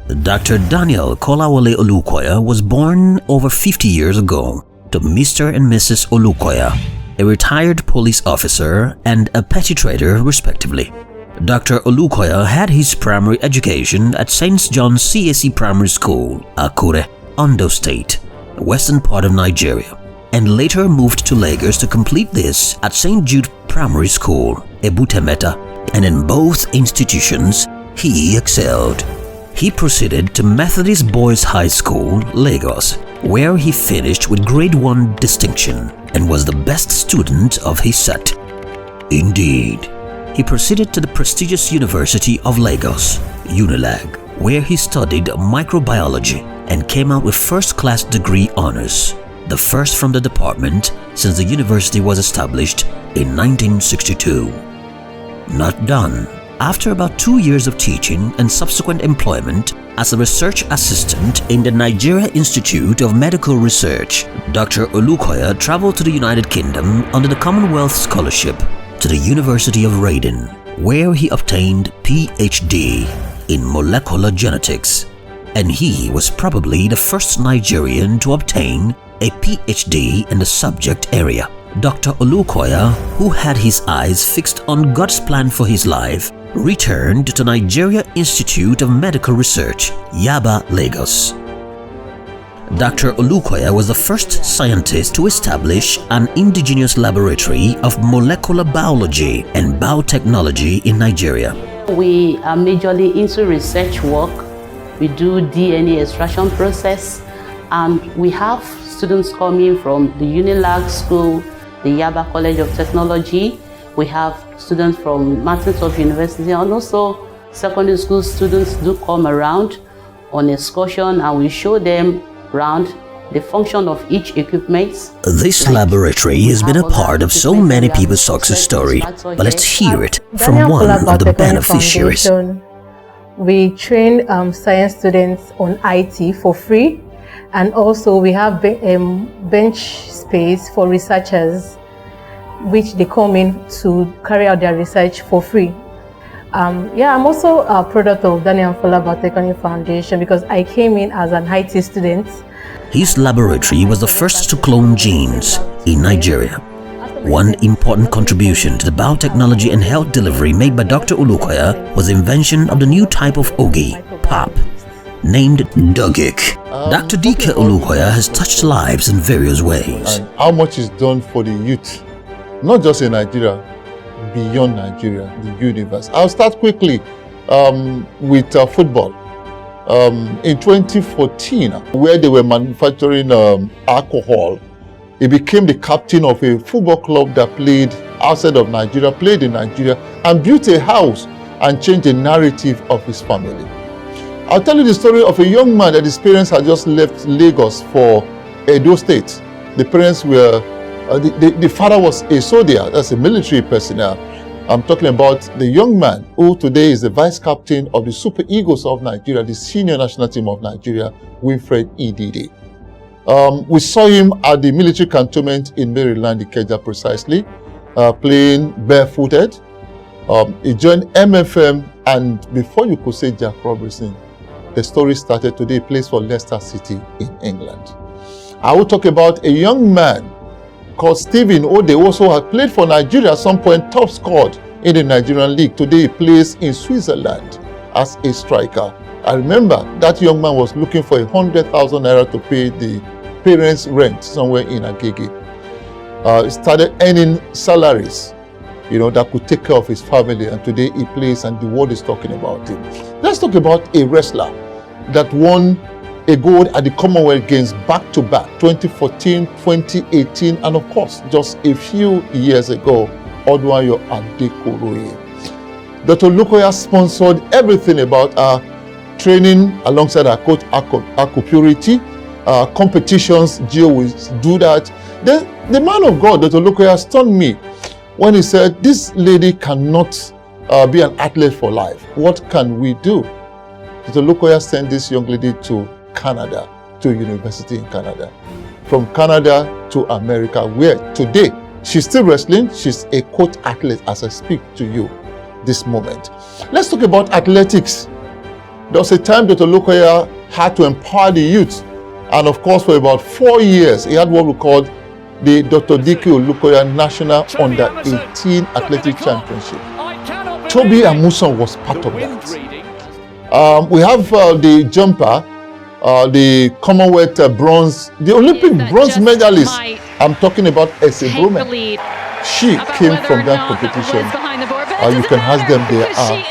Dr. Daniel Kolawole Olukoya was born over 50 years ago to Mr. and Mrs. Olukoya, a retired police officer and a petty trader respectively. Dr. Olukoya had his primary education at St. John's CAC Primary School, Akure, Ondo State, western part of Nigeria, and later moved to Lagos to complete this at St. Jude Primary School, Ebutemeta, and in both institutions he excelled. He proceeded to Methodist Boys High School, Lagos, where he finished with grade 1 distinction and was the best student of his set. Indeed, he proceeded to the prestigious University of Lagos, UNILAG, where he studied microbiology and came out with first-class degree honors, the first from the department since the university was established in 1962. Not done. After about 2 years of teaching and subsequent employment as a research assistant in the Nigeria Institute of Medical Research, Dr. Olukoya traveled to the United Kingdom under the Commonwealth Scholarship to the University of Reading, where he obtained PhD in molecular genetics, and he was probably the first Nigerian to obtain a PhD in the subject area. Dr. Olukoya, who had his eyes fixed on God's plan for his life, returned to Nigeria Institute of Medical Research, Yaba, Lagos. Dr. Olukoya was the first scientist to establish an indigenous laboratory of molecular biology and biotechnology in Nigeria. We are majorly into research work. We do DNA extraction process, and we have students coming from the UNILAG School, the Yaba College of Technology. We have students from Martins University, and also secondary school students do come around on excursion, and we show them around the function of each equipment. This laboratory has been a part of so many people's success story, but let's hear it from one of the beneficiaries. We train science students on IT for free, and also we have bench space for researchers, which they come in to carry out their research for free. I'm also a product of Daniel Philanthropy Foundation because I came in as an IT student. His laboratory was the first to clone genes in Nigeria. One important contribution to the biotechnology and health delivery made by Dr. Olukoya was the invention of the new type of ogi, pap, named Dogik. Dr. D.K. Olukoya has touched lives in various ways. And how much is done for the youth, not just in Nigeria, beyond Nigeria, the universe. I'll start quickly with football. In 2014, where they were manufacturing alcohol, he became the captain of a football club that played outside of Nigeria, played in Nigeria, and built a house and changed the narrative of his family. I'll tell you the story of a young man that his parents had just left Lagos for Edo State. The parents were, the father was a soldier, that's a military personnel. I'm talking about the young man who today is the vice captain of the Super Eagles of Nigeria, the senior national team of Nigeria, Winfred Idide. We saw him at the military cantonment in Maryland, Ikeja precisely, playing barefooted. He joined MFM, and before you could say Jack Robertson, the story started. Today he plays for Leicester City in England. I will talk about a young man called Stephen Ode, also had played for Nigeria at some point, top scored in the Nigerian league. Today he plays in Switzerland as a striker. I remember that young man was looking for 100,000 naira to pay the parents' rent somewhere in Agege. He started earning salaries, that could take care of his family, and today he plays and the world is talking about him. Let's talk about a wrestler that won a gold at the Commonwealth Games back-to-back, 2014, 2018, and of course, just a few years ago, Odwayo Adekoroye. Dr. Olukoya sponsored everything about our training alongside our coach, Akupurity, competitions. Gio will do that. Then the man of God, Dr. Olukoya, stunned me when he said, this lady cannot be an athlete for life. What can we do? Dr. Olukoya sent this young lady to Canada, to a university in Canada. From Canada to America, where today she's still wrestling. She's a coach athlete as I speak to you this moment. Let's talk about athletics. There was a time Dr. Olukoya had to empower the youth. And of course, for about 4 years, he had what we called the Dr. D.K. Olukoya National Under-18 Athletic Championship. Toby Amuson was part of that. We have the jumper, the Commonwealth bronze, the Olympic bronze medalist. I'm talking about Essie Bowman. She came from that competition. You can ask them, they are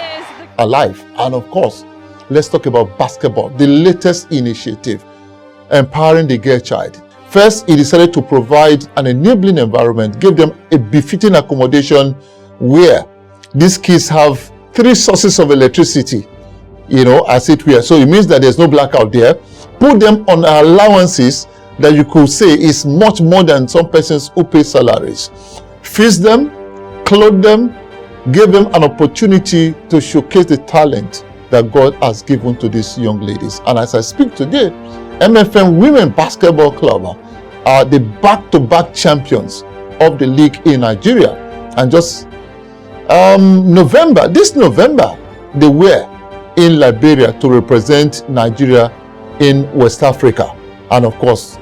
alive. And of course, let's talk about basketball, the latest initiative, empowering the girl child. First, he decided to provide an enabling environment, give them a befitting accommodation where these kids have 3 sources of electricity, as it were. So it means that there's no blackout there. Put them on allowances that you could say is much more than some persons who pay salaries. Feed them, clothe them, give them an opportunity to showcase the talent that God has given to these young ladies. And as I speak today, MFM Women Basketball Club are the back-to-back champions of the league in Nigeria. And just this November, they were in Liberia to represent Nigeria in West Africa. And of course,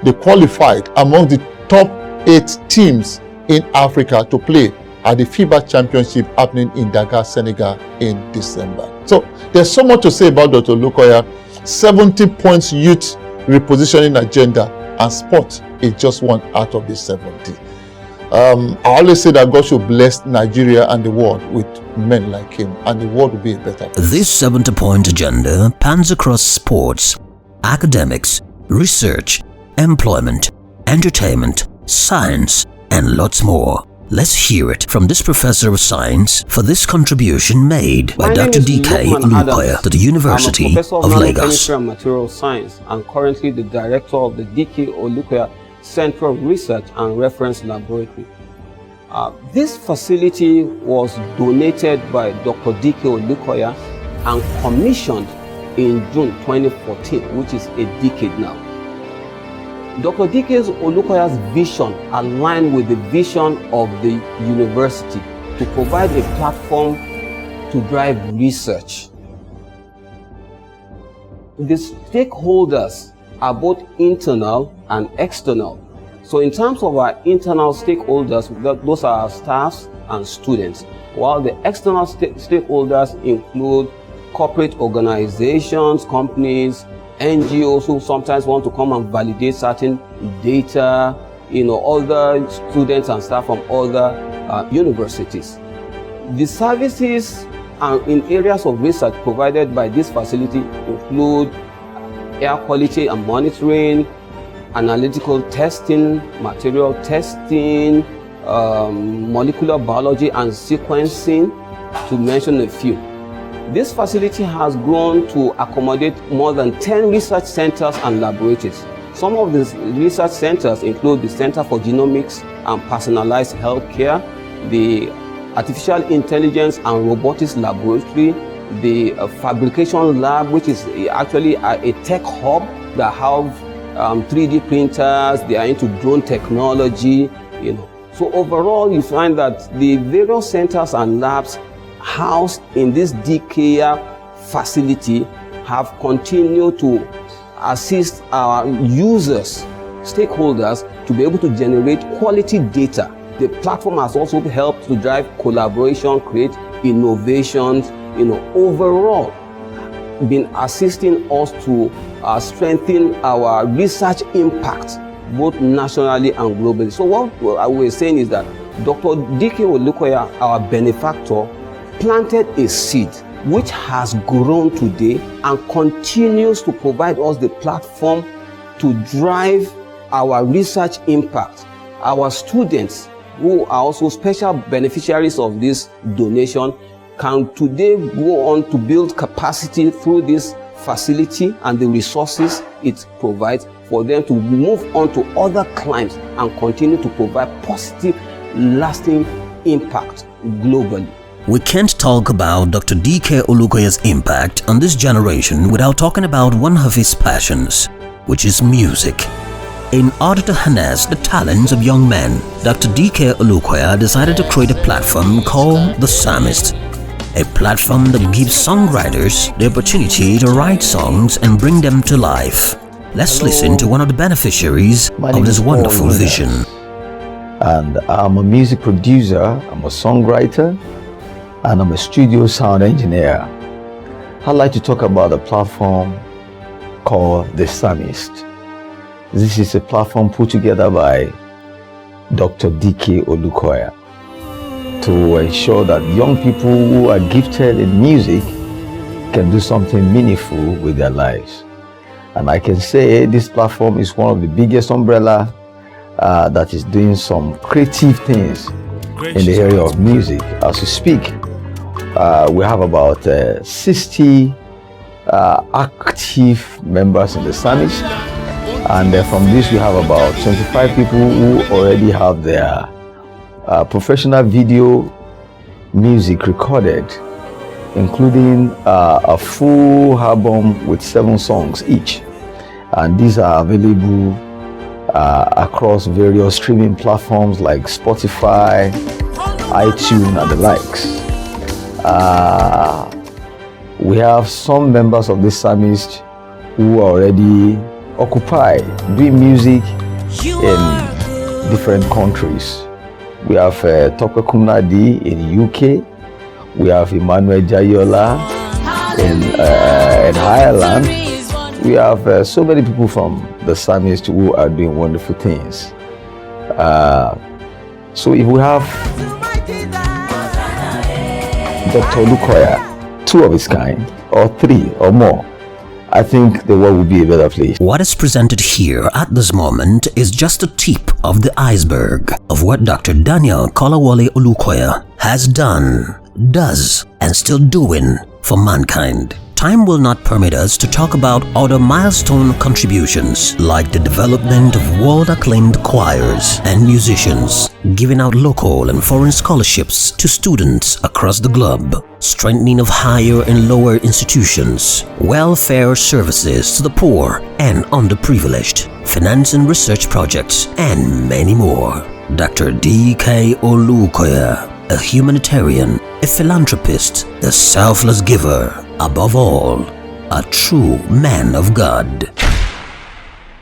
they qualified among the top 8 teams in Africa to play at the FIBA Championship happening in Dakar, Senegal in December. So there's so much to say about Dr. Olukoya. 70 points youth repositioning agenda, and sport is just one out of the 70. I always say that God should bless Nigeria and the world with men like him, and the world will be a better place. This 70-point agenda pans across sports, academics, research, employment, entertainment, science, and lots more. Let's hear it from this professor of science for this contribution made by Dr. D.K. Olukoya to the University of Lagos. I'm a professor of chemistry and material science and currently the director of the D.K. Olukoya Central Research and Reference Laboratory. This facility was donated by Dr. D.K. Olukoya and commissioned in June 2014, which is a decade now. Dr. D.K. Olukoya's vision aligned with the vision of the university to provide a platform to drive research. The stakeholders are both internal and external. So in terms of our internal stakeholders, those are our staffs and students, while the external stakeholders include corporate organizations, companies, NGOs who sometimes want to come and validate certain data, other students and staff from other universities. The services in areas of research provided by this facility include air quality and monitoring, analytical testing, material testing, molecular biology and sequencing, to mention a few. This facility has grown to accommodate more than 10 research centers and laboratories. Some of these research centers include the Center for Genomics and Personalized Healthcare, the Artificial Intelligence and Robotics Laboratory, the Fabrication Lab, which is actually a tech hub that have 3D printers. They are into drone technology, So overall, you find that the various centers and labs housed in this DKR facility have continued to assist our users, stakeholders, to be able to generate quality data. The platform has also helped to drive collaboration, create innovations, overall been assisting us to strengthen our research impact, both nationally and globally. So what we're saying is that Dr. D.K. Olukoya, our benefactor, planted a seed which has grown today and continues to provide us the platform to drive our research impact. Our students, who are also special beneficiaries of this donation, can today go on to build capacity through this facility and the resources it provides for them to move on to other clients and continue to provide positive, lasting impact globally. We can't talk about Dr. D.K. Olukoya's impact on this generation without talking about one of his passions, which is music. In order to harness the talents of young men, Dr. D.K. Olukoya decided to create a platform called The Psalmist. a platform that gives songwriters the opportunity to write songs and bring them to life. Let's listen to one of the beneficiaries of this wonderful vision. And I'm a music producer, I'm a songwriter, and I'm a studio sound engineer. I'd like to talk about a platform called The Psalmist. This is a platform put together by Dr. D.K. Olukoya to ensure that young people who are gifted in music can do something meaningful with their lives. And I can say this platform is one of the biggest umbrella that is doing some creative things in the area of music. As we speak, we have about 60 active members in the Psalmist, and from this we have about 25 people who already have their professional video music recorded, including a full album with 7 songs each, and these are available across various streaming platforms like Spotify, iTunes, and the likes. We have some members of this Psalmist who are already occupied doing music in different countries. We have Tope Kumnadi in UK. We have Emmanuel Jayola in Ireland. We have so many people from the Psalmist who are doing wonderful things. So if we have Dr. Olukoya, 2 of his kind, or 3 or more, I think the world will be a better place. What is presented here at this moment is just a tip of the iceberg of what Dr. Daniel Kolawole Olukoya has done, does, and still doing for mankind. Time will not permit us to talk about other milestone contributions like the development of world-acclaimed choirs and musicians, giving out local and foreign scholarships to students across the globe, strengthening of higher and lower institutions, welfare services to the poor and underprivileged, financing research projects, and many more. Dr. D.K. Olukoya, a humanitarian, a philanthropist, a selfless giver, above all, a true man of God.